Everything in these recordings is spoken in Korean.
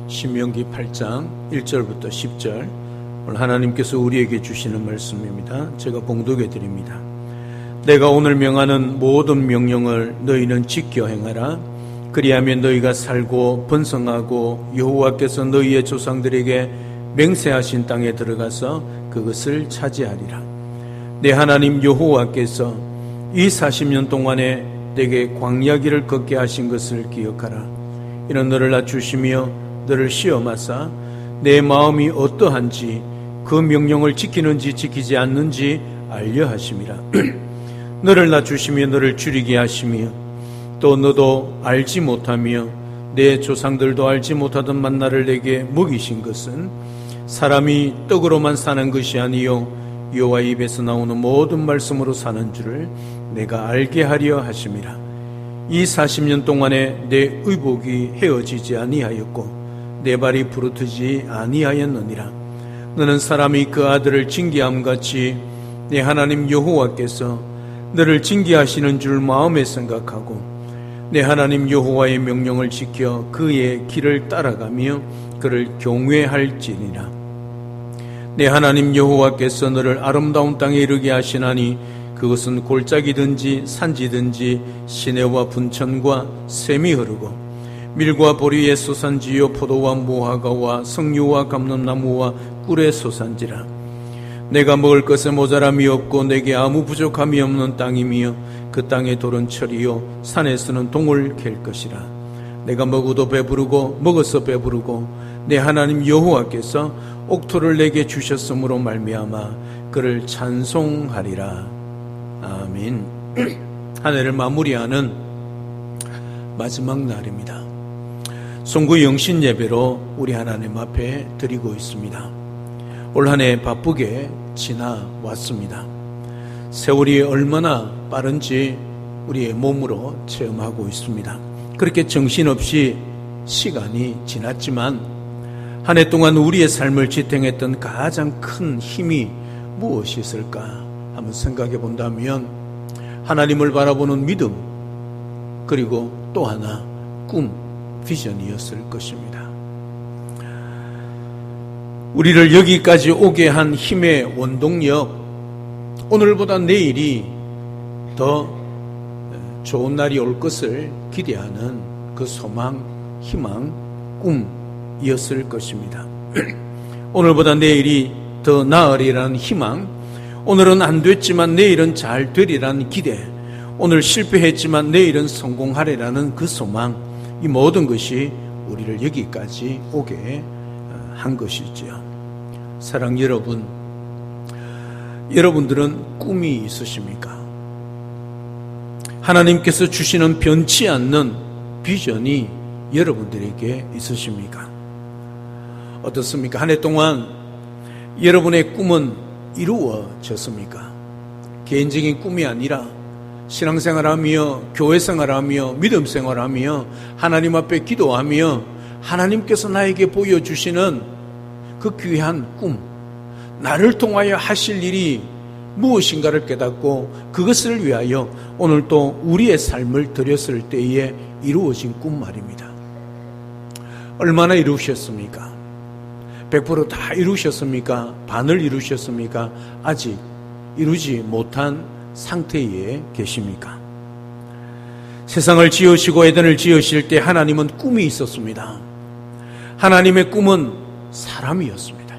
신명기 8장 1절부터 10절, 오늘 하나님께서 우리에게 주시는 말씀입니다. 제가 봉독해 드립니다. 내가 오늘 명하는 모든 명령을 너희는 지켜 행하라. 그리하면 너희가 살고 번성하고 여호와께서 너희의 조상들에게 맹세하신 땅에 들어가서 그것을 차지하리라. 내 하나님 여호와께서 이 40년 동안에 내게 광야길을 걷게 하신 것을 기억하라. 이는 너를 낮추시며 너를 시험하사 내 마음이 어떠한지 그 명령을 지키는지 지키지 않는지 알려 하심이라. 너를 낮추시며 너를 줄이게 하시며 또 너도 알지 못하며 내 조상들도 알지 못하던 만나를 내게 먹이신 것은 사람이 떡으로만 사는 것이 아니요 여호와 입에서 나오는 모든 말씀으로 사는 줄을 내가 알게 하려 하심이라. 이 40년 동안에 내 의복이 헤어지지 아니하였고 내 발이 부르트지 아니하였느니라. 너는 사람이 그 아들을 징계함같이 내 하나님 여호와께서 너를 징계하시는 줄 마음에 생각하고 내 하나님 여호와의 명령을 지켜 그의 길을 따라가며 그를 경외할지니라. 내 하나님 여호와께서 너를 아름다운 땅에 이르게 하시나니 그것은 골짜기든지 산지든지 시내와 분천과 샘이 흐르고 밀과 보리의 소산지요 포도와 무화과와 석류와 감람나무와 꿀의 소산지라. 내가 먹을 것에 모자람이 없고 내게 아무 부족함이 없는 땅이며 그 땅의 돌은 철이요 산에서는 동을 갤 것이라. 내가 먹어도 배부르고 먹어서 배부르고 내 하나님 여호와께서 옥토를 내게 주셨으므로 말미암아 그를 찬송하리라. 아멘. 한 해를 마무리하는 마지막 날입니다. 송구 영신 예배로 우리 하나님 앞에 드리고 있습니다. 올 한 해 바쁘게 지나왔습니다. 세월이 얼마나 빠른지 우리의 몸으로 체험하고 있습니다. 그렇게 정신없이 시간이 지났지만 한 해 동안 우리의 삶을 지탱했던 가장 큰 힘이 무엇이 있을까 한번 생각해 본다면 하나님을 바라보는 믿음, 그리고 또 하나 꿈, 비전이었을 것입니다. 우리를 여기까지 오게 한 힘의 원동력, 오늘보다 내일이 더 좋은 날이 올 것을 기대하는 그 소망, 희망, 꿈이었을 것입니다. 오늘보다 내일이 더 나으리라는 희망, 오늘은 안 됐지만 내일은 잘 되리라는 기대, 오늘 실패했지만 내일은 성공하리라는 그 소망, 이 모든 것이 우리를 여기까지 오게 한 것이지요. 사랑 여러분, 여러분들은 꿈이 있으십니까? 하나님께서 주시는 변치 않는 비전이 여러분들에게 있으십니까? 어떻습니까? 한 해 동안 여러분의 꿈은 이루어졌습니까? 개인적인 꿈이 아니라 신앙생활하며 교회생활하며 믿음생활하며 하나님 앞에 기도하며 하나님께서 나에게 보여주시는 그 귀한 꿈, 나를 통하여 하실 일이 무엇인가를 깨닫고 그것을 위하여 오늘 또 우리의 삶을 드렸을 때에 이루어진 꿈 말입니다. 얼마나 이루셨습니까? 100% 다 이루셨습니까? 반을 이루셨습니까? 아직 이루지 못한 상태에 계십니까? 세상을 지으시고 에덴을 지으실 때 하나님은 꿈이 있었습니다. 하나님의 꿈은 사람이었습니다.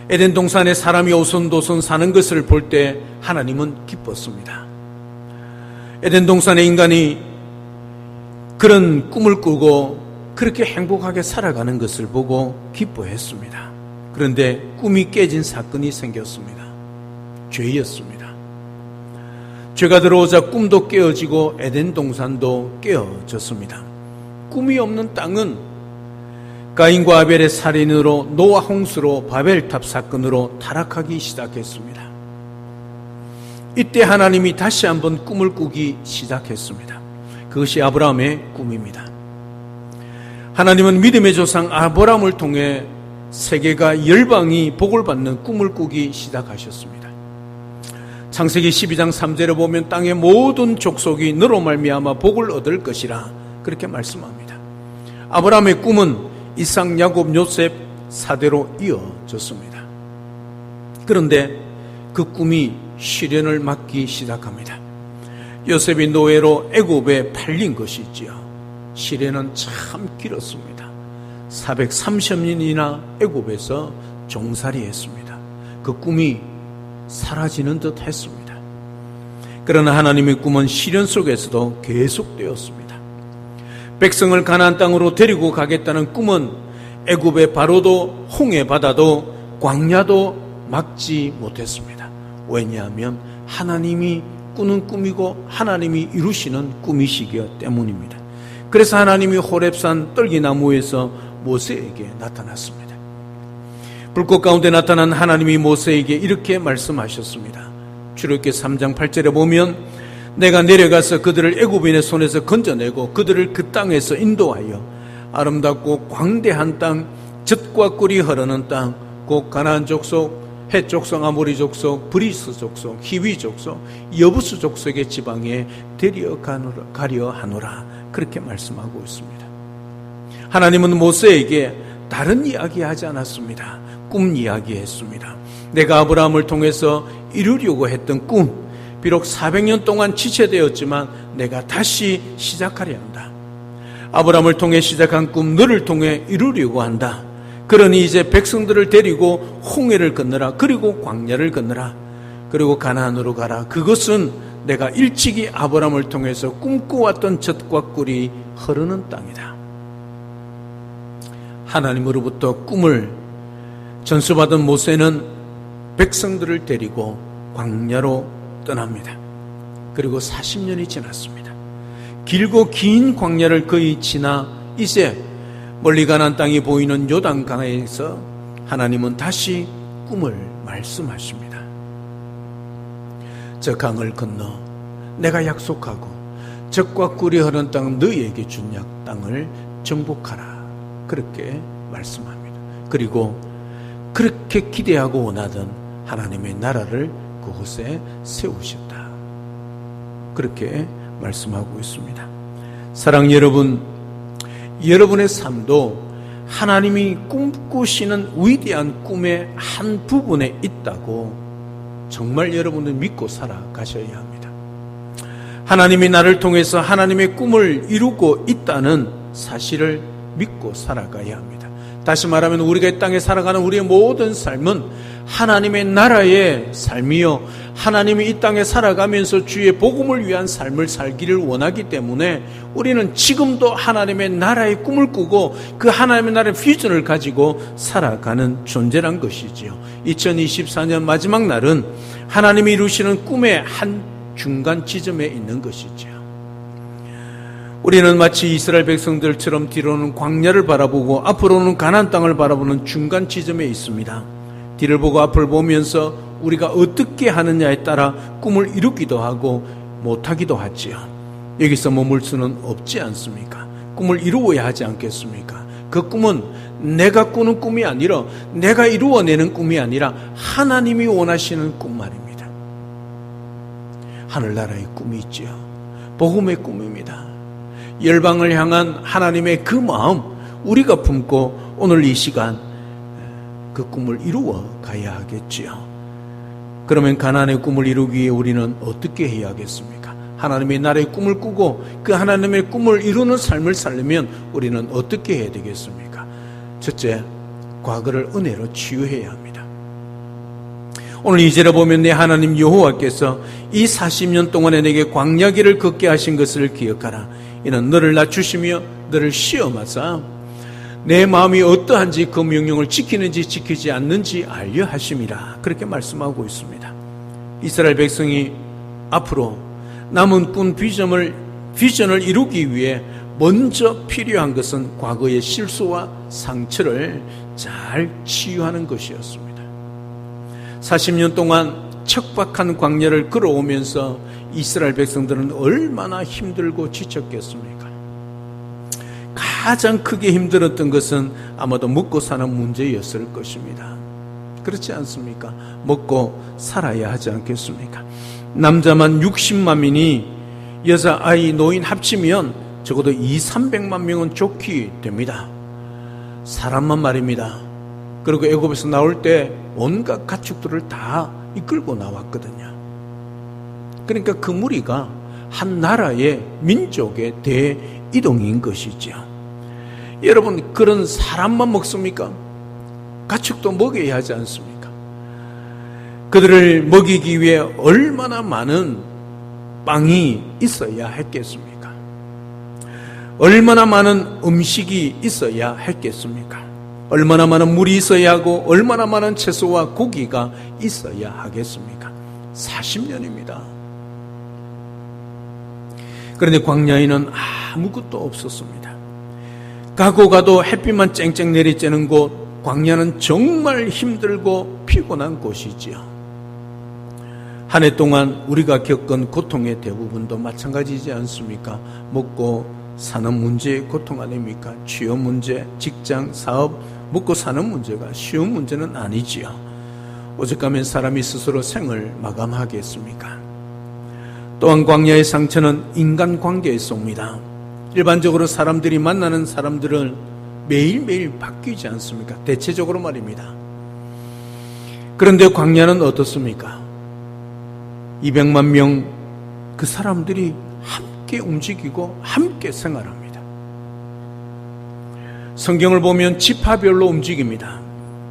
에덴 동산에 사람이 오손도손 사는 것을 볼 때 하나님은 기뻤습니다. 에덴 동산의 인간이 그런 꿈을 꾸고 그렇게 행복하게 살아가는 것을 보고 기뻐했습니다. 그런데 꿈이 깨진 사건이 생겼습니다. 죄였습니다. 죄가 들어오자 꿈도 깨어지고 에덴 동산도 깨어졌습니다. 꿈이 없는 땅은 가인과 아벨의 살인으로 노아 홍수로 바벨탑 사건으로 타락하기 시작했습니다. 이때 하나님이 다시 한번 꿈을 꾸기 시작했습니다. 그것이 아브라함의 꿈입니다. 하나님은 믿음의 조상 아브라함을 통해 세계가 열방이 복을 받는 꿈을 꾸기 시작하셨습니다. 창세기 12장 3절에 보면 땅의 모든 족속이 너로 말미암아 복을 얻을 것이라 그렇게 말씀합니다. 아브라함의 꿈은 이삭, 야곱, 요셉 4대로 이어졌습니다. 그런데 그 꿈이 시련을 맞기 시작합니다. 요셉이 노예로 애굽에 팔린 것이지요. 시련은 참 길었습니다. 430년이나 애굽에서 종살이했습니다. 그 꿈이 사라지는 듯 했습니다. 그러나 하나님의 꿈은 시련 속에서도 계속되었습니다. 백성을 가나안 땅으로 데리고 가겠다는 꿈은 애굽의 바로도 홍해 바다도 광야도 막지 못했습니다. 왜냐하면 하나님이 꾸는 꿈이고 하나님이 이루시는 꿈이시기 때문입니다. 그래서 하나님이 호렙산 떨기나무에서 모세에게 나타났습니다. 불꽃 가운데 나타난 하나님이 모세에게 이렇게 말씀하셨습니다. 출애굽기 3장 8절에 보면 내가 내려가서 그들을 애굽인의 손에서 건져내고 그들을 그 땅에서 인도하여 아름답고 광대한 땅, 젖과 꿀이 흐르는 땅, 곧 가나안 족속, 헷 족속, 아모리 족속, 브리스 족속, 히위 족속, 여부스 족속의 지방에 데려가려 하노라 그렇게 말씀하고 있습니다. 하나님은 모세에게 다른 이야기 하지 않았습니다. 꿈 이야기 했습니다. 내가 아브라함을 통해서 이루려고 했던 꿈, 비록 400년 동안 지체되었지만 내가 다시 시작하려 한다. 아브라함을 통해 시작한 꿈 너를 통해 이루려고 한다. 그러니 이제 백성들을 데리고 홍해를 건너라. 그리고 광야를 건너라. 그리고 가나안으로 가라. 그것은 내가 일찍이 아브라함을 통해서 꿈꿔왔던 젖과 꿀이 흐르는 땅이다. 하나님으로부터 꿈을 전수받은 모세는 백성들을 데리고 광야로 떠납니다. 그리고 40년이 지났습니다. 길고 긴 광야를 거의 지나 이제 멀리 가나안 땅이 보이는 요단강에서 하나님은 다시 꿈을 말씀하십니다. 저 강을 건너 내가 약속하고 젖과 꿀이 흐르는 땅 너희에게 준 땅을 정복하라 그렇게 말씀합니다. 그리고 그렇게 기대하고 원하던 하나님의 나라를 그곳에 세우셨다 그렇게 말씀하고 있습니다. 사랑 여러분, 여러분의 삶도 하나님이 꿈꾸시는 위대한 꿈의 한 부분에 있다고 정말 여러분은 믿고 살아가셔야 합니다. 하나님이 나를 통해서 하나님의 꿈을 이루고 있다는 사실을 믿고 살아가야 합니다. 다시 말하면 우리가 이 땅에 살아가는 우리의 모든 삶은 하나님의 나라의 삶이요, 하나님이 이 땅에 살아가면서 주의 복음을 위한 삶을 살기를 원하기 때문에 우리는 지금도 하나님의 나라의 꿈을 꾸고 그 하나님의 나라의 비전을 가지고 살아가는 존재란 것이지요. 2024년 마지막 날은 하나님이 이루시는 꿈의 한 중간 지점에 있는 것이지요. 우리는 마치 이스라엘 백성들처럼 뒤로는 광야를 바라보고 앞으로는 가나안 땅을 바라보는 중간 지점에 있습니다. 뒤를 보고 앞을 보면서 우리가 어떻게 하느냐에 따라 꿈을 이루기도 하고 못하기도 하지요. 여기서 머물 수는 없지 않습니까? 꿈을 이루어야 하지 않겠습니까? 그 꿈은 내가 꾸는 꿈이 아니라 내가 이루어내는 꿈이 아니라 하나님이 원하시는 꿈 말입니다. 하늘나라의 꿈이 있지요. 복음의 꿈입니다. 열방을 향한 하나님의 그 마음 우리가 품고 오늘 이 시간 그 꿈을 이루어 가야 하겠지요. 그러면 가나안의 꿈을 이루기 위해 우리는 어떻게 해야 하겠습니까? 하나님의 나라의 꿈을 꾸고 그 하나님의 꿈을 이루는 삶을 살려면 우리는 어떻게 해야 되겠습니까? 첫째, 과거를 은혜로 치유해야 합니다. 오늘 2절에 보면 내 하나님 여호와께서 이 40년 동안에 내게 광야길을 걷게 하신 것을 기억하라. 이는 너를 낮추시며 너를 시험하사 내 마음이 어떠한지 그 명령을 지키는지 지키지 않는지 알려 하심이라. 그렇게 말씀하고 있습니다. 이스라엘 백성이 앞으로 남은 꾼 비전을 이루기 위해 먼저 필요한 것은 과거의 실수와 상처를 잘 치유하는 것이었습니다. 40년 동안 척박한 광야를 걸어오면서 이스라엘 백성들은 얼마나 힘들고 지쳤겠습니까? 가장 크게 힘들었던 것은 아마도 먹고 사는 문제였을 것입니다. 그렇지 않습니까? 먹고 살아야 하지 않겠습니까? 남자만 60만 명이 여자, 아이, 노인 합치면 적어도 200~300만 명은 좋게 됩니다. 사람만 말입니다. 그리고 애굽에서 나올 때 온갖 가축들을 다 이끌고 나왔거든요. 그러니까 그 무리가 한 나라의 민족의 대이동인 것이죠. 여러분, 그런 사람만 먹습니까? 가축도 먹여야 하지 않습니까? 그들을 먹이기 위해 얼마나 많은 빵이 있어야 했겠습니까? 얼마나 많은 음식이 있어야 했겠습니까? 얼마나 많은 물이 있어야 하고 얼마나 많은 채소와 고기가 있어야 하겠습니까? 40년입니다. 그런데 광야에는 아무것도 없었습니다. 가고 가도 햇빛만 쨍쨍 내리쬐는 곳, 광야는 정말 힘들고 피곤한 곳이지요. 한 해 동안 우리가 겪은 고통의 대부분도 마찬가지지 않습니까? 먹고 사는 문제의 고통 아닙니까? 취업 문제, 직장, 사업, 먹고 사는 문제가 쉬운 문제는 아니지요. 오죽하면 사람이 스스로 생을 마감하겠습니까? 또한 광야의 상처는 인간관계에서 옵니다. 일반적으로 사람들이 만나는 사람들은 매일매일 바뀌지 않습니까? 대체적으로 말입니다. 그런데 광야는 어떻습니까? 200만 명 그 사람들이 함께 움직이고 함께 생활합니다. 성경을 보면 지파별로 움직입니다.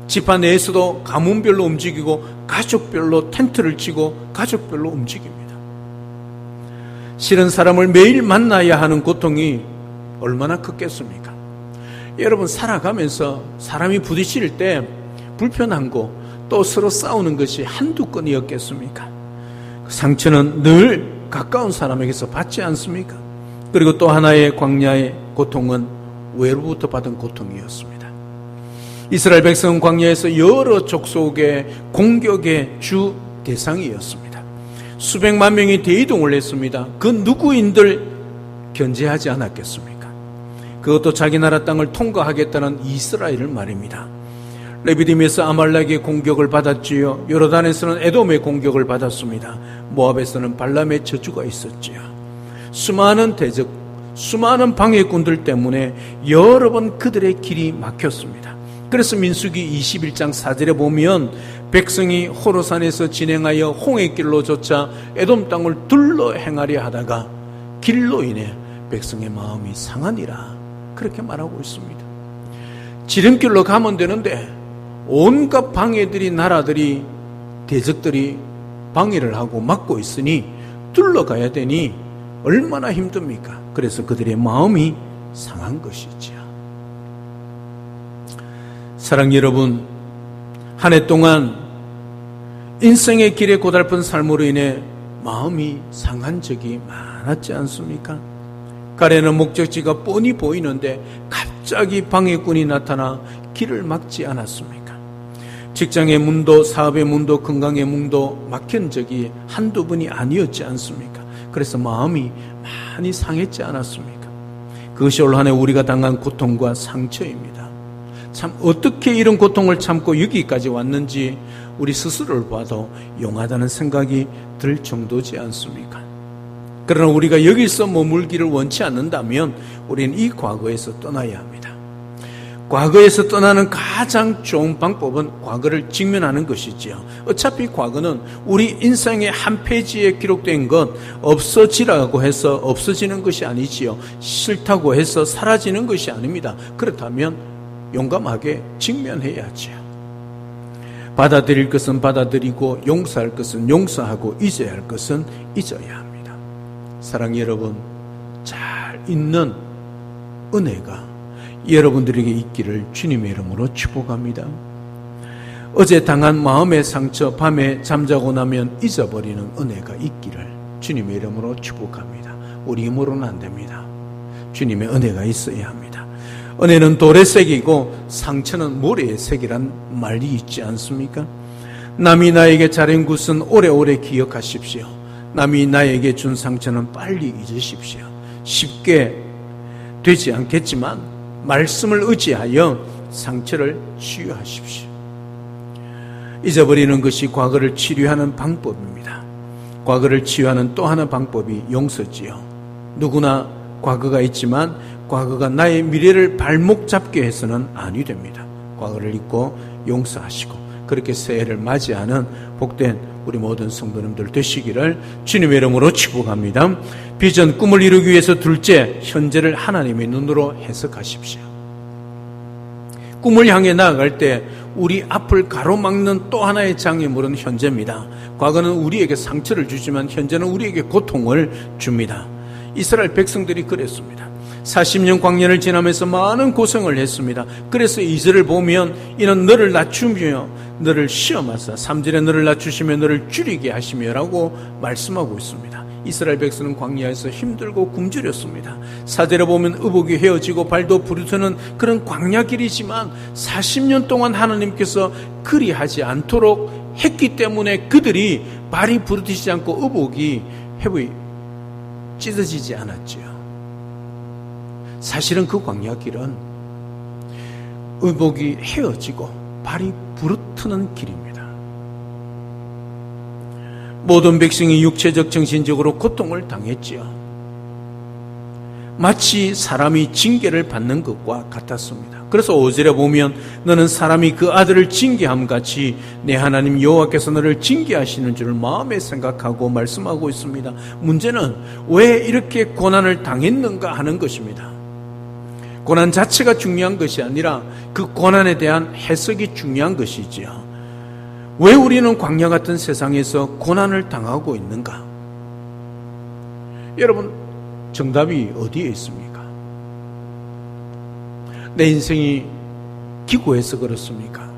지파 내에서도 가문별로 움직이고 가족별로 텐트를 치고 가족별로 움직입니다. 싫은 사람을 매일 만나야 하는 고통이 얼마나 크겠습니까? 여러분, 살아가면서 사람이 부딪힐 때 불편한 거, 또 서로 싸우는 것이 한두 건이었겠습니까? 그 상처는 늘 가까운 사람에게서 받지 않습니까? 그리고 또 하나의 광야의 고통은 외로부터 받은 고통이었습니다. 이스라엘 백성은 광야에서 여러 족속의 공격의 주 대상이었습니다. 수백만 명이 대이동을 했습니다. 그 누구인들 견제하지 않았겠습니까? 그것도 자기 나라 땅을 통과하겠다는 이스라엘을 말입니다. 레비딤에서 아말렉의 공격을 받았지요. 요르단에서는 에돔의 공격을 받았습니다. 모압에서는 발람의 저주가 있었지요. 수많은 대적, 수많은 방해꾼들 때문에 여러 번 그들의 길이 막혔습니다. 그래서 민수기 21장 4절에 보면 백성이 호로산에서 진행하여 홍해길로 쫓아 에돔 땅을 둘러 행하려 하다가 길로 인해 백성의 마음이 상하니라, 그렇게 말하고 있습니다. 지름길로 가면 되는데 온갖 방해들이, 나라들이, 대적들이 방해를 하고 막고 있으니 둘러가야 되니 얼마나 힘듭니까? 그래서 그들의 마음이 상한 것이지요. 사랑 여러분, 한 해 동안 인생의 길에 고달픈 삶으로 인해 마음이 상한 적이 많았지 않습니까? 가려는 목적지가 뻔히 보이는데 갑자기 방해꾼이 나타나 길을 막지 않았습니까? 직장의 문도, 사업의 문도, 건강의 문도 막힌 적이 한두 번이 아니었지 않습니까? 그래서 마음이 많이 상했지 않았습니까? 그것이 올 한 해 우리가 당한 고통과 상처입니다. 참 어떻게 이런 고통을 참고 여기까지 왔는지 우리 스스로를 봐도 용하다는 생각이 들 정도지 않습니까? 그러나 우리가 여기서 머물기를 원치 않는다면 우리는 이 과거에서 떠나야 합니다. 과거에서 떠나는 가장 좋은 방법은 과거를 직면하는 것이지요. 어차피 과거는 우리 인생의 한 페이지에 기록된 것, 없어지라고 해서 없어지는 것이 아니지요. 싫다고 해서 사라지는 것이 아닙니다. 그렇다면 용감하게 직면해야지요. 받아들일 것은 받아들이고 용서할 것은 용서하고 잊어야 할 것은 잊어야 합니다. 사랑 여러분, 잘 있는 은혜가 여러분들에게 있기를 주님의 이름으로 축복합니다. 어제 당한 마음의 상처, 밤에 잠자고 나면 잊어버리는 은혜가 있기를 주님의 이름으로 축복합니다. 우리 힘으로는 안 됩니다. 주님의 은혜가 있어야 합니다. 은혜는 돌의 색이고 상처는 모래의 색이란 말이 있지 않습니까? 남이 나에게 잘한 것은 오래오래 기억하십시오. 남이 나에게 준 상처는 빨리 잊으십시오. 쉽게 되지 않겠지만 말씀을 의지하여 상처를 치유하십시오. 잊어버리는 것이 과거를 치료하는 방법입니다. 과거를 치유하는 또 하나 방법이 용서지요. 누구나 과거가 있지만 과거가 나의 미래를 발목 잡게 해서는 아니 됩니다. 과거를 잊고 용서하시고 그렇게 새해를 맞이하는 복된 우리 모든 성도님들 되시기를 주님의 이름으로 축복합니다. 비전 꿈을 이루기 위해서 둘째, 현재를 하나님의 눈으로 해석하십시오. 꿈을 향해 나아갈 때 우리 앞을 가로막는 또 하나의 장애물은 현재입니다. 과거는 우리에게 상처를 주지만 현재는 우리에게 고통을 줍니다. 이스라엘 백성들이 그랬습니다. 40년 광야를 지나면서 많은 고생을 했습니다. 그래서 2절을 보면 이는 너를 낮추며 너를 시험하사 3절에 너를 낮추시며 너를 줄이게 하시며라고 말씀하고 있습니다. 이스라엘 백성은 광야에서 힘들고 굶주렸습니다. 4절에 보면 의복이 헤어지고 발도 부르트는 그런 광야길이지만 40년 동안 하나님께서 그리하지 않도록 했기 때문에 그들이 발이 부르트지 않고 의복이 회부이 찢어지지 않았지요. 사실은 그 광야길은 의복이 헤어지고 발이 부르트는 길입니다. 모든 백성이 육체적 정신적으로 고통을 당했지요. 마치 사람이 징계를 받는 것과 같았습니다. 그래서 5절에 보면 너는 사람이 그 아들을 징계함 같이 내 하나님 여호와께서 너를 징계하시는 줄을 마음에 생각하고 말씀하고 있습니다. 문제는 왜 이렇게 고난을 당했는가 하는 것입니다. 고난 자체가 중요한 것이 아니라 그 고난에 대한 해석이 중요한 것이지요. 왜 우리는 광야 같은 세상에서 고난을 당하고 있는가? 여러분, 정답이 어디에 있습니까? 내 인생이 기고해서 그렇습니까?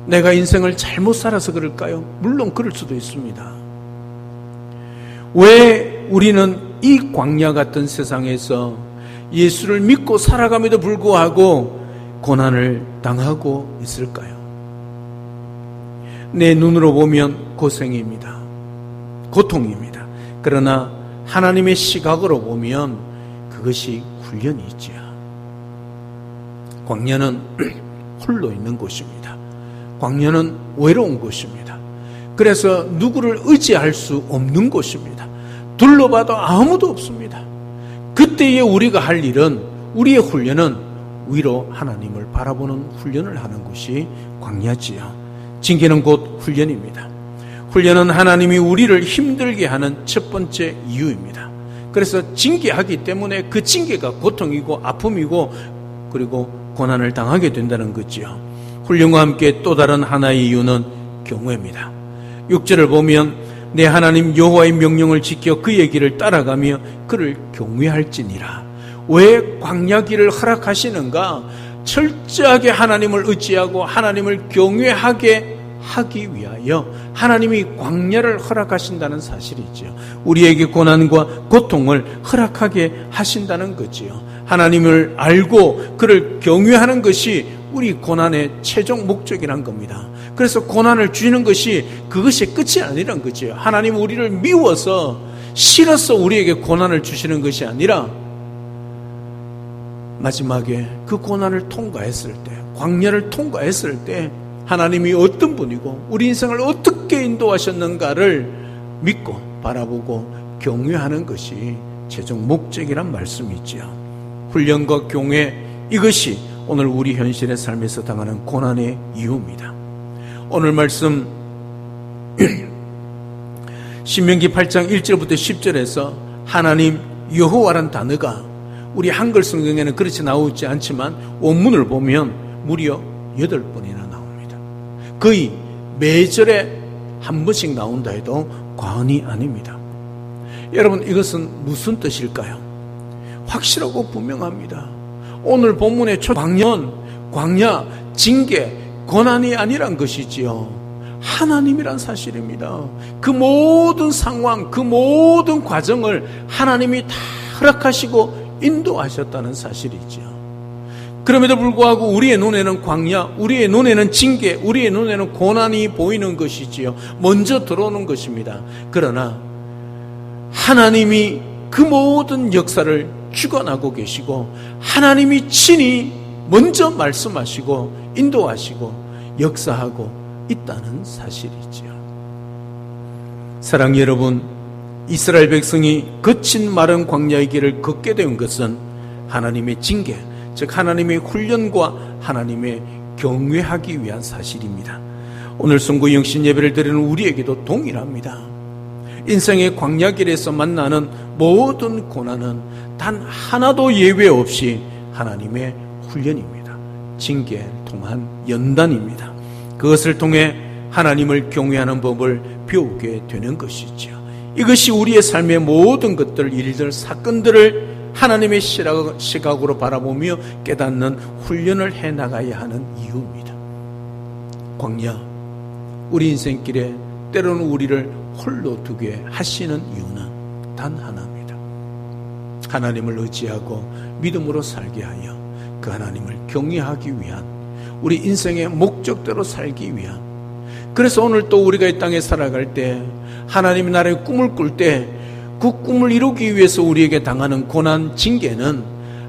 내가 인생을 잘못 살아서 그럴까요? 물론 그럴 수도 있습니다. 왜 우리는 이 광야 같은 세상에서 예수를 믿고 살아감에도 불구하고 고난을 당하고 있을까요? 내 눈으로 보면 고생입니다. 고통입니다. 그러나 하나님의 시각으로 보면 그것이 훈련이지요. 광야는 홀로 있는 곳입니다. 광야는 외로운 곳입니다. 그래서 누구를 의지할 수 없는 곳입니다. 둘러봐도 아무도 없습니다. 그때에 우리가 할 일은, 우리의 훈련은 위로 하나님을 바라보는 훈련을 하는 것이 광야지요. 징계는 곧 훈련입니다. 훈련은 하나님이 우리를 힘들게 하는 첫 번째 이유입니다. 그래서 징계하기 때문에 그 징계가 고통이고 아픔이고 그리고 고난을 당하게 된다는 거지요. 훈련과 함께 또 다른 하나의 이유는 경외입니다. 6절을 보면 내 하나님 여호와의 명령을 지켜 그의 길을 따라가며 그를 경외할지니라. 왜 광야길을 허락하시는가? 철저하게 하나님을 의지하고 하나님을 경외하게 하기 위하여 하나님이 광야를 허락하신다는 사실이지요. 우리에게 고난과 고통을 허락하게 하신다는 거지요. 하나님을 알고 그를 경외하는 것이 우리 고난의 최종 목적이란 겁니다. 그래서 고난을 주시는 것이 그것이 끝이 아니란 거지요. 하나님은 우리를 미워서 싫어서 우리에게 고난을 주시는 것이 아니라 마지막에 그 고난을 통과했을 때, 광야를 통과했을 때 하나님이 어떤 분이고 우리 인생을 어떻게 인도하셨는가를 믿고 바라보고 경외하는 것이 최종 목적이란 말씀이지요. 훈련과 경외, 이것이 오늘 우리 현실의 삶에서 당하는 고난의 이유입니다. 오늘 말씀 신명기 8장 1절부터 10절에서 하나님 여호와란 단어가 우리 한글 성경에는 그렇게 나오지 않지만 원문을 보면 무려 8번이나 나옵니다. 거의 매절에 한 번씩 나온다 해도 과언이 아닙니다. 여러분, 이것은 무슨 뜻일까요? 확실하고 분명합니다. 오늘 본문의 광야, 징계, 고난이 아니란 것이지요. 하나님이란 사실입니다. 그 모든 상황, 그 모든 과정을 하나님이 다 허락하시고 인도하셨다는 사실이지요. 그럼에도 불구하고 우리의 눈에는 광야, 우리의 눈에는 징계, 우리의 눈에는 고난이 보이는 것이지요. 먼저 들어오는 것입니다. 그러나 하나님이 그 모든 역사를 주관하고 계시고 하나님이 친히 먼저 말씀하시고 인도하시고 역사하고 있다는 사실이지요. 사랑하는 여러분, 이스라엘 백성이 거친 마른 광야의 길을 걷게 된 것은 하나님의 징계, 즉 하나님의 훈련과 하나님의 경외하기 위한 사실입니다. 오늘 송구 영신 예배를 드리는 우리에게도 동일합니다. 인생의 광야길에서 만나는 모든 고난은 단 하나도 예외 없이 하나님의 훈련입니다. 징계를 통한 연단입니다. 그것을 통해 하나님을 경외하는 법을 배우게 되는 것이지요. 이것이 우리의 삶의 모든 것들, 일들, 사건들을 하나님의 시각으로 바라보며 깨닫는 훈련을 해나가야 하는 이유입니다. 광야, 우리 인생길에 때로는 우리를 홀로 두게 하시는 이유는 단 하나입니다. 하나님을 의지하고 믿음으로 살게 하여 그 하나님을 경외하기 위한, 우리 인생의 목적대로 살기 위한, 그래서 오늘 또 우리가 이 땅에 살아갈 때 하나님의 나라의 꿈을 꿀 때 그 꿈을 이루기 위해서 우리에게 당하는 고난, 징계는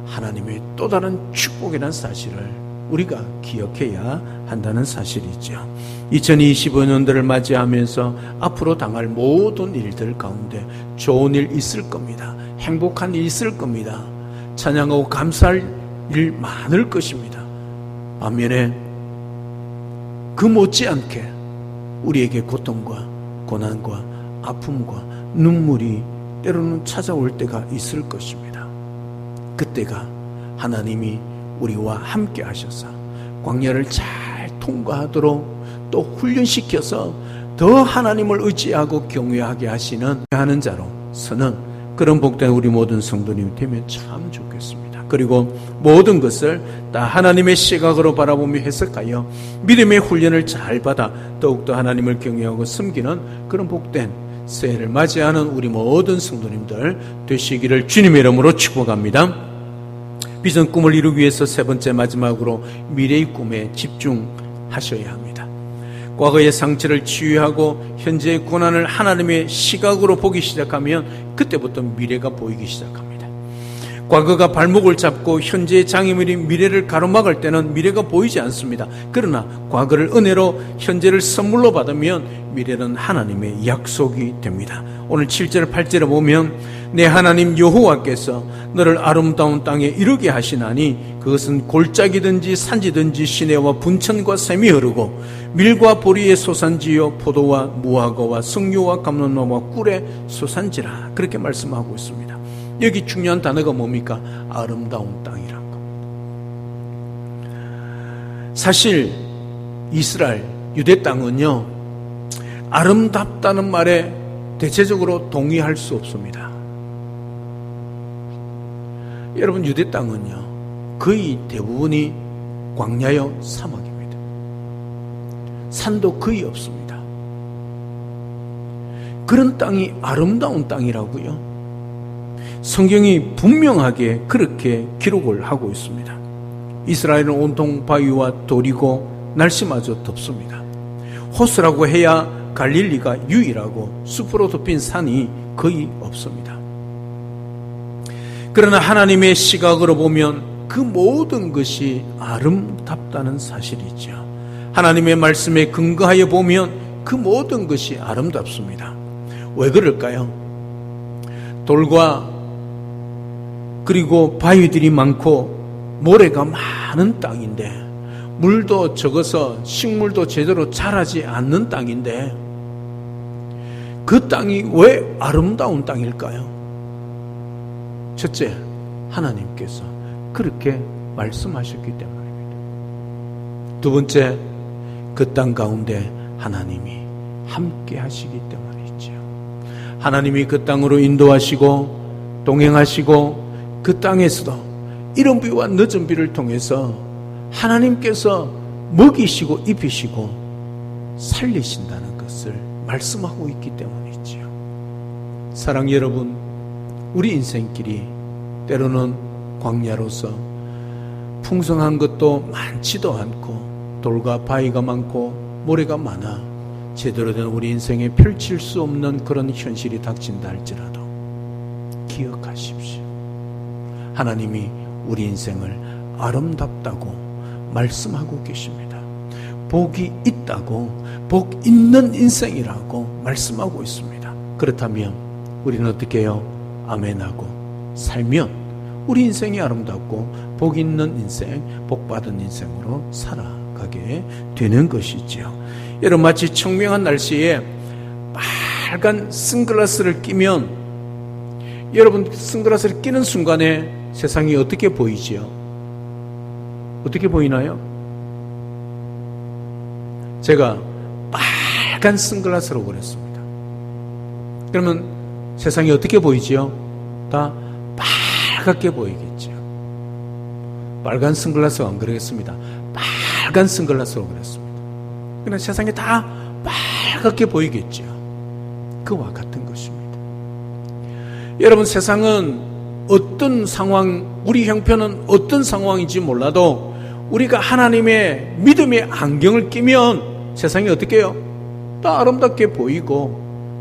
하나님의 또 다른 축복이라는 사실을 우리가 기억해야 한다는 사실이죠. 2025년도를 맞이하면서 앞으로 당할 모든 일들 가운데 좋은 일 있을 겁니다. 행복한 일 있을 겁니다. 찬양하고 감사할 일 많을 것입니다. 반면에 그 못지않게 우리에게 고통과 고난과 아픔과 눈물이 때로는 찾아올 때가 있을 것입니다. 그때가 하나님이 우리와 함께 하셔서 광야를 잘 통과하도록 또 훈련시켜서 더 하나님을 의지하고 경외하게 하는 자로서는 그런 복된 우리 모든 성도님이 되면 참 좋겠습니다. 그리고 모든 것을 다 하나님의 시각으로 바라보며 해석하여 믿음의 훈련을 잘 받아 더욱더 하나님을 경외하고 섬기는 그런 복된 새해를 맞이하는 우리 모든 성도님들 되시기를 주님의 이름으로 축복합니다. 비전 꿈을 이루기 위해서 세 번째 마지막으로 미래의 꿈에 집중하셔야 합니다. 과거의 상처를 치유하고 현재의 고난을 하나님의 시각으로 보기 시작하면 그때부터 미래가 보이기 시작합니다. 과거가 발목을 잡고 현재의 장애물이 미래를 가로막을 때는 미래가 보이지 않습니다. 그러나 과거를 은혜로 현재를 선물로 받으면 미래는 하나님의 약속이 됩니다. 오늘 7절 8절에 보면 내 하나님 여호와께서 너를 아름다운 땅에 이르게 하시나니 그것은 골짜기든지 산지든지 시내와 분천과 샘이 흐르고 밀과 보리의 소산지요 포도와 무화과와 석류와 감람나무와 꿀의 소산지라, 그렇게 말씀하고 있습니다. 여기 중요한 단어가 뭡니까? 아름다운 땅이란 겁니다. 사실 이스라엘 유대 땅은요, 아름답다는 말에 대체적으로 동의할 수 없습니다. 여러분, 유대 땅은요 거의 대부분이 광야여 사막입니다. 산도 거의 없습니다. 그런 땅이 아름다운 땅이라고요? 성경이 분명하게 그렇게 기록을 하고 있습니다. 이스라엘은 온통 바위와 돌이고 날씨마저 덥습니다. 호수라고 해야 갈릴리가 유일하고 숲으로 덮인 산이 거의 없습니다. 그러나 하나님의 시각으로 보면 그 모든 것이 아름답다는 사실이죠. 하나님의 말씀에 근거하여 보면 그 모든 것이 아름답습니다. 왜 그럴까요? 돌과 그리고 바위들이 많고 모래가 많은 땅인데, 물도 적어서 식물도 제대로 자라지 않는 땅인데 그 땅이 왜 아름다운 땅일까요? 첫째, 하나님께서 그렇게 말씀하셨기 때문입니다. 두 번째, 그 땅 가운데 하나님이 함께 하시기 때문이죠. 하나님이 그 땅으로 인도하시고 동행하시고 그 땅에서도 이른 비와 늦은 비를 통해서 하나님께서 먹이시고 입히시고 살리신다는 것을 말씀하고 있기 때문이지요. 사랑 여러분, 우리 인생길이 때로는 광야로서 풍성한 것도 많지도 않고 돌과 바위가 많고 모래가 많아 제대로 된 우리 인생에 펼칠 수 없는 그런 현실이 닥친다 할지라도 기억하십시오. 하나님이 우리 인생을 아름답다고 말씀하고 계십니다. 복이 있다고, 복 있는 인생이라고 말씀하고 있습니다. 그렇다면 우리는 어떻게 해요? 아멘하고 살면 우리 인생이 아름답고 복 있는 인생, 복 받은 인생으로 살아가게 되는 것이지요. 여러분, 마치 청명한 날씨에 빨간 선글라스를 끼면, 여러분 선글라스를 끼는 순간에 세상이 어떻게 보이지요? 어떻게 보이나요? 제가 빨간 선글라스로 그랬습니다. 그러면 세상이 어떻게 보이지요? 다 빨갛게 보이겠죠. 빨간 선글라스가 안 그러겠습니다. 빨간 선글라스로 그랬습니다. 그러나 세상이 다 빨갛게 보이겠죠. 그와 같은 것입니다. 여러분, 세상은 어떤 상황, 우리 형편은 어떤 상황인지 몰라도 우리가 하나님의 믿음의 안경을 끼면 세상이 어떻게 해요? 다 아름답게 보이고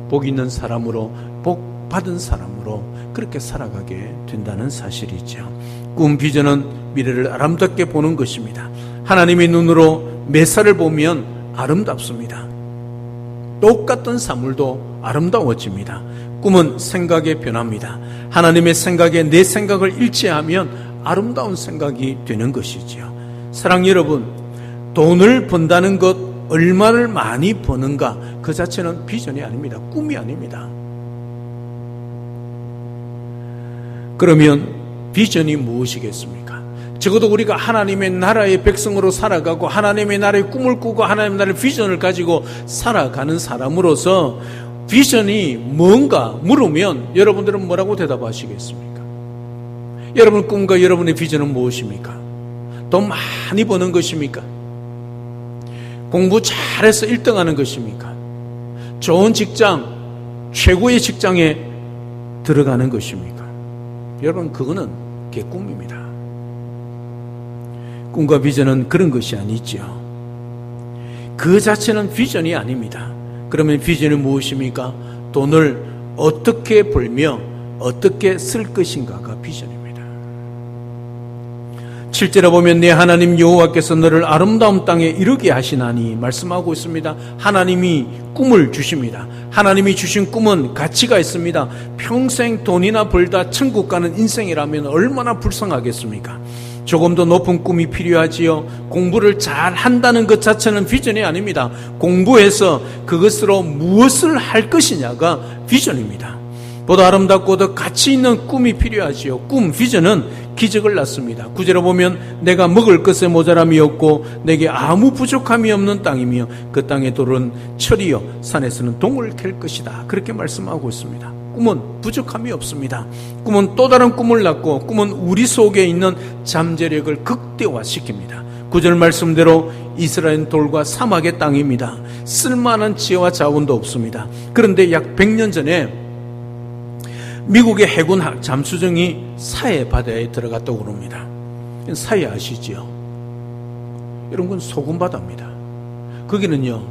복 있는 사람으로, 복 받은 사람으로 그렇게 살아가게 된다는 사실이죠. 꿈, 비전은 미래를 아름답게 보는 것입니다. 하나님의 눈으로 메사를 보면 아름답습니다. 똑같은 사물도 아름다워집니다. 꿈은 생각의 변화입니다. 하나님의 생각에 내 생각을 일치하면 아름다운 생각이 되는 것이지요. 사랑 여러분, 돈을 번다는 것, 얼마를 많이 버는가, 그 자체는 비전이 아닙니다. 꿈이 아닙니다. 그러면 비전이 무엇이겠습니까? 적어도 우리가 하나님의 나라의 백성으로 살아가고 하나님의 나라의 꿈을 꾸고 하나님의 나라의 비전을 가지고 살아가는 사람으로서 비전이 뭔가 물으면 여러분들은 뭐라고 대답하시겠습니까? 여러분 꿈과 여러분의 비전은 무엇입니까? 돈 많이 버는 것입니까? 공부 잘해서 1등하는 것입니까? 좋은 직장, 최고의 직장에 들어가는 것입니까? 여러분, 그거는 꿈입니다. 꿈과 비전은 그런 것이 아니죠. 그 자체는 비전이 아닙니다. 그러면 비전이 무엇입니까? 돈을 어떻게 벌며 어떻게 쓸 것인가가 비전입니다. 7절에 보면 내 하나님 여호와께서 너를 아름다운 땅에 이르게 하시나니 말씀하고 있습니다. 하나님이 꿈을 주십니다. 하나님이 주신 꿈은 가치가 있습니다. 평생 돈이나 벌다 천국 가는 인생이라면 얼마나 불쌍하겠습니까? 조금 더 높은 꿈이 필요하지요. 공부를 잘 한다는 것 자체는 비전이 아닙니다. 공부해서 그것으로 무엇을 할 것이냐가 비전입니다. 보다 아름답고 더 가치 있는 꿈이 필요하지요. 꿈, 비전은 기적을 낳습니다. 9절에 보면 내가 먹을 것에 모자람이 없고 내게 아무 부족함이 없는 땅이며 그 땅의 돌은 철이요 산에서는 동을 캘 것이다. 그렇게 말씀하고 있습니다. 꿈은 부족함이 없습니다. 꿈은 또 다른 꿈을 낳고 꿈은 우리 속에 있는 잠재력을 극대화시킵니다. 9절 말씀대로 이스라엘 돌과 사막의 땅입니다. 쓸만한 지혜와 자원도 없습니다. 그런데 약 100년 전에 미국의 해군 잠수정이 사해 바다에 들어갔다고 그럽니다. 사해 아시죠? 이런 건 소금 바다입니다. 거기는요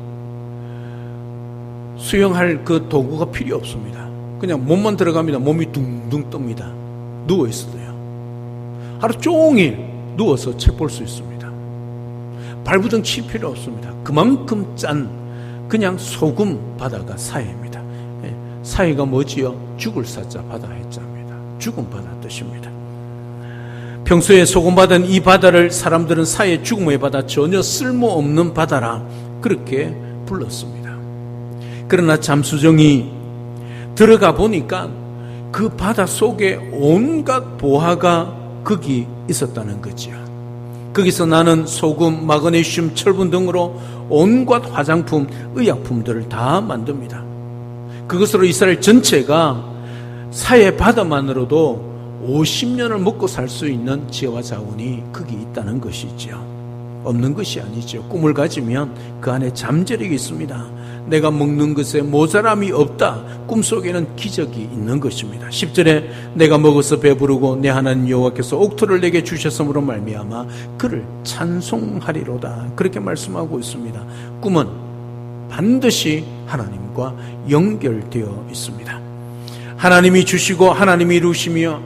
수영할 그 도구가 필요 없습니다. 그냥 몸만 들어갑니다. 몸이 둥둥 뜹니다. 누워 있어도요. 하루 종일 누워서 책 볼 수 있습니다. 발부등 칠 필요 없습니다. 그만큼 짠 그냥 소금 바다가 사해입니다. 사해가 뭐지요? 죽을 사자 바다 해자입니다. 죽은 바다 뜻입니다. 평소에 소금바다는 이 바다를 사람들은 사해 죽음의 바다, 전혀 쓸모없는 바다라 그렇게 불렀습니다. 그러나 잠수정이 들어가 보니까 그 바다 속에 온갖 보화가 거기 있었다는 거죠. 거기서 나는 소금, 마그네슘, 철분 등으로 온갖 화장품, 의약품들을 다 만듭니다. 그것으로 이스라엘 전체가 사해 바다만으로도 50년을 먹고 살 수 있는 지혜와 자원이 거기 있다는 것이죠. 없는 것이 아니죠. 꿈을 가지면 그 안에 잠재력이 있습니다. 내가 먹는 것에 모자람이 없다. 꿈속에는 기적이 있는 것입니다. 10절에 내가 먹어서 배부르고 내 하나님 여호와께서 옥토를 내게 주셨으므로 말미암아 그를 찬송하리로다. 그렇게 말씀하고 있습니다. 꿈은 반드시 하나님과 연결되어 있습니다. 하나님이 주시고 하나님이 이루시며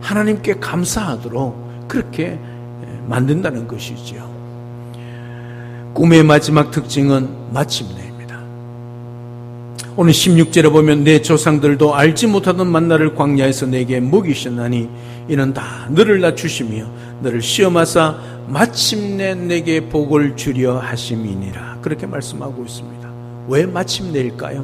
하나님께 감사하도록 그렇게 만든다는 것이죠. 꿈의 마지막 특징은 마침내입니다. 오늘 16절에 보면 내 조상들도 알지 못하던 만나를 광야에서 내게 먹이셨나니 이는 다 너를 낮추시며 너를 시험하사 마침내 내게 복을 주려 하심이니라. 그렇게 말씀하고 있습니다. 왜 마침내일까요?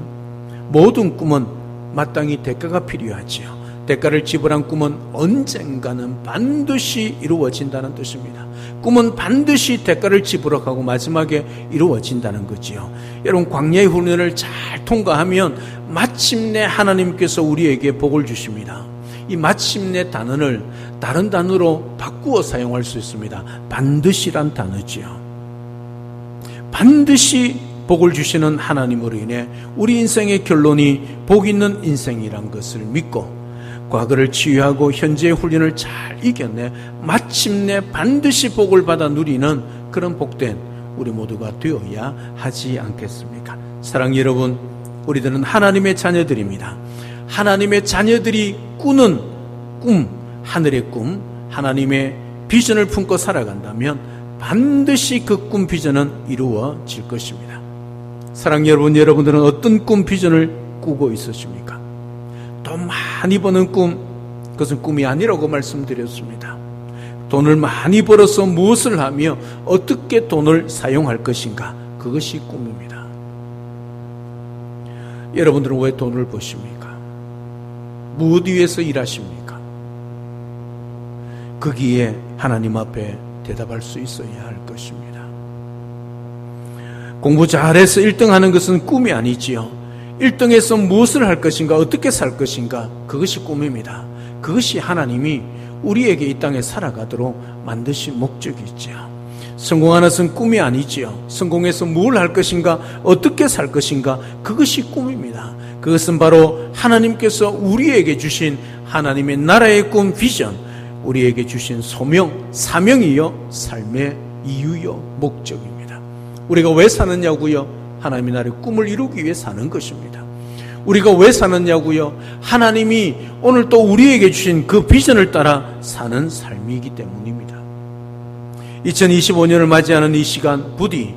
모든 꿈은 마땅히 대가가 필요하지요. 대가를 지불한 꿈은 언젠가는 반드시 이루어진다는 뜻입니다. 꿈은 반드시 대가를 지불하고 마지막에 이루어진다는 거지요. 여러분, 광야의 훈련을 잘 통과하면 마침내 하나님께서 우리에게 복을 주십니다. 이 마침내 단어를 다른 단어로 바꾸어 사용할 수 있습니다. 반드시란 단어지요. 반드시 복을 주시는 하나님으로 인해 우리 인생의 결론이 복 있는 인생이란 것을 믿고 과거를 치유하고 현재의 훈련을 잘 이겨내 마침내 반드시 복을 받아 누리는 그런 복된 우리 모두가 되어야 하지 않겠습니까? 사랑하는 여러분, 우리들은 하나님의 자녀들입니다. 하나님의 자녀들이 꾸는 꿈, 하늘의 꿈, 하나님의 비전을 품고 살아간다면 반드시 그 꿈 비전은 이루어질 것입니다. 사랑하는 여러분, 여러분들은 어떤 꿈 비전을 꾸고 있으십니까? 돈 많이 버는 꿈, 그것은 꿈이 아니라고 말씀드렸습니다. 돈을 많이 벌어서 무엇을 하며 어떻게 돈을 사용할 것인가, 그것이 꿈입니다. 여러분들은 왜 돈을 버십니까? 무엇 위해서 일하십니까? 거기에 하나님 앞에 대답할 수 있어야 할 것입니다. 공부 잘해서 1등 하는 것은 꿈이 아니지요. 1등에서 무엇을 할 것인가, 어떻게 살 것인가, 그것이 꿈입니다. 그것이 하나님이 우리에게 이 땅에 살아가도록 만드신 목적이지요. 성공하는 것은 꿈이 아니지요. 성공해서 뭘 할 것인가, 어떻게 살 것인가, 그것이 꿈입니다. 그것은 바로 하나님께서 우리에게 주신 하나님의 나라의 꿈 비전, 우리에게 주신 소명, 사명이요, 삶의 이유요, 목적입니다. 우리가 왜 사느냐고요? 하나님의 나라의 꿈을 이루기 위해 사는 것입니다. 우리가 왜 사느냐고요? 하나님이 오늘 또 우리에게 주신 그 비전을 따라 사는 삶이기 때문입니다. 2025년을 맞이하는 이 시간, 부디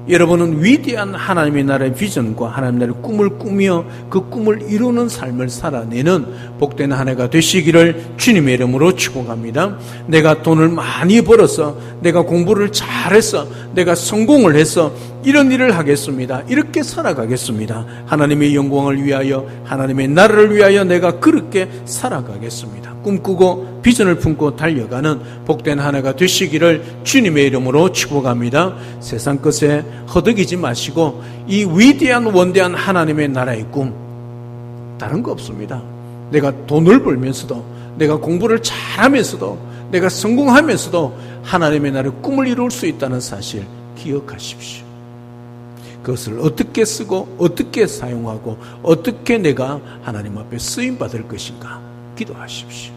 여러분은 위대한 하나님의 나라의 비전과 하나님의 나라의 꿈을 꾸며 그 꿈을 이루는 삶을 살아내는 복된 한 해가 되시기를 주님의 이름으로 축복합니다. 내가 돈을 많이 벌어서, 내가 공부를 잘해서, 내가 성공을 해서 이런 일을 하겠습니다. 이렇게 살아가겠습니다. 하나님의 영광을 위하여, 하나님의 나라를 위하여 내가 그렇게 살아가겠습니다. 꿈꾸고 비전을 품고 달려가는 복된 한 해가 되시기를 주님의 이름으로 축복합니다. 세상 것에 허덕이지 마시고 이 위대한 원대한 하나님의 나라의 꿈, 다른 거 없습니다. 내가 돈을 벌면서도, 내가 공부를 잘하면서도, 내가 성공하면서도 하나님의 나라의 꿈을 이룰 수 있다는 사실 기억하십시오. 그것을 어떻게 쓰고 어떻게 사용하고 어떻게 내가 하나님 앞에 쓰임받을 것인가 기도하십시오.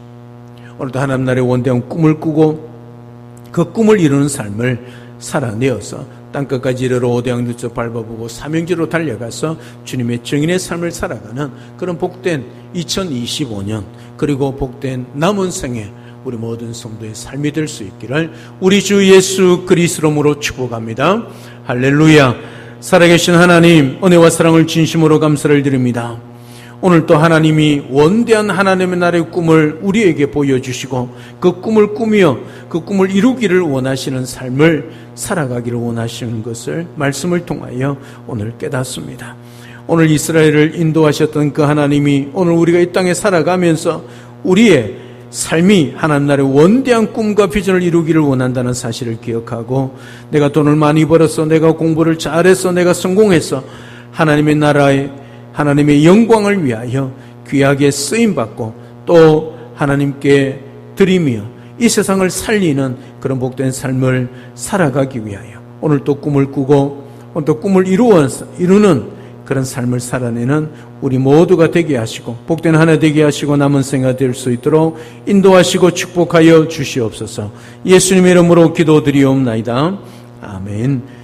오늘도 하나님 나라의 원대한 꿈을 꾸고 그 꿈을 이루는 삶을 살아내어서 땅끝까지 이르러 오대양들처 밟아보고 사명지로 달려가서 주님의 증인의 삶을 살아가는 그런 복된 2025년, 그리고 복된 남은 생에 우리 모든 성도의 삶이 될 수 있기를 우리 주 예수 그리스도로 축복합니다. 할렐루야. 살아계신 하나님, 은혜와 사랑을 진심으로 감사를 드립니다. 오늘 또 하나님이 원대한 하나님의 나라의 꿈을 우리에게 보여주시고 그 꿈을 꾸며 그 꿈을 이루기를 원하시는 삶을 살아가기를 원하시는 것을 말씀을 통하여 오늘 깨닫습니다. 오늘 이스라엘을 인도하셨던 그 하나님이 오늘 우리가 이 땅에 살아가면서 우리의 삶이 하나님 나라의 원대한 꿈과 비전을 이루기를 원한다는 사실을 기억하고, 내가 돈을 많이 벌어서, 내가 공부를 잘해서, 내가 성공해서 하나님의 나라의 하나님의 영광을 위하여 귀하게 쓰임받고 또 하나님께 드리며 이 세상을 살리는 그런 복된 삶을 살아가기 위하여 오늘 또 꿈을 꾸고 오늘 또 꿈을 이루는 그런 삶을 살아내는 우리 모두가 되게 하시고 복된 하나 되게 하시고 남은 생가 될 수 있도록 인도하시고 축복하여 주시옵소서. 예수님의 이름으로 기도드리옵나이다. 아멘.